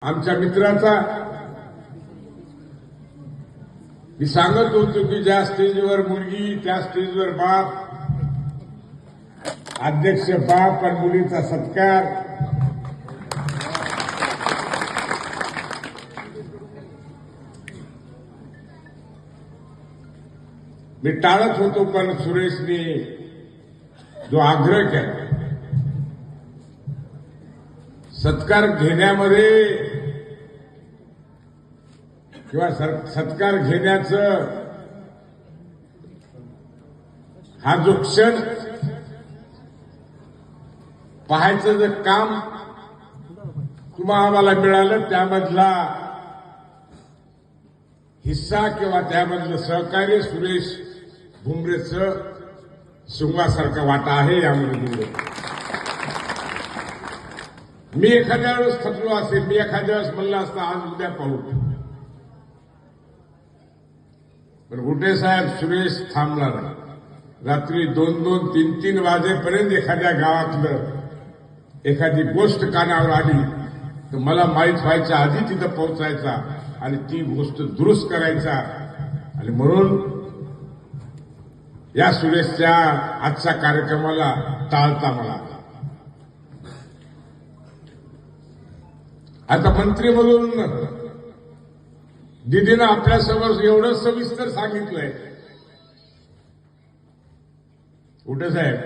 आमच्या मित्राचा मी सांगत होतो की ज्या स्टेजवर मुलगी त्या स्टेजवर बाप, अध्यक्ष बाप आणि मुलीचा सत्कार. मी टाळत होतो पण सुरेशने जो आग्रह केला सत्कार घेण्यामध्ये किंवा सत्कार घेण्याचं हा जो क्षण पाहायचं जे काम तुम्हा आम्हाला मिळालं त्यामधला हिस्सा किंवा त्यामधलं सहकार्य सुरेश भुमरेचं सिंहासारखा वाटा आहे यामध्ये. मी एखाद्या वेळेस थकलो असेल, मी एखाद्या वेळेस म्हणलं असतं आज उद्या पाहू, पण गुटे साहेब सुरेश थांबला नाही. रात्री 2-2, 3-3 वाजेपर्यंत एखाद्या गावातलं एखादी गोष्ट कानावर आली तर मला माहीत व्हायच्या आधी तिथं पोहोचायचा आणि ती गोष्ट दुरुस्त करायचा. आणि म्हणून या सुरेशच्या आजच्या कार्यक्रमाला टाळता मला. आता मंत्री म्हणून दिदीनं आपल्यासमोर एवढं सविस्तर सांगितलंय कुठे साहेब,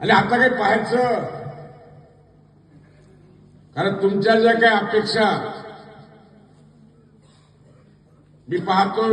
आणि आता काही पाहायचं, कारण तुमच्या ज्या काही अपेक्षा मी पाहतो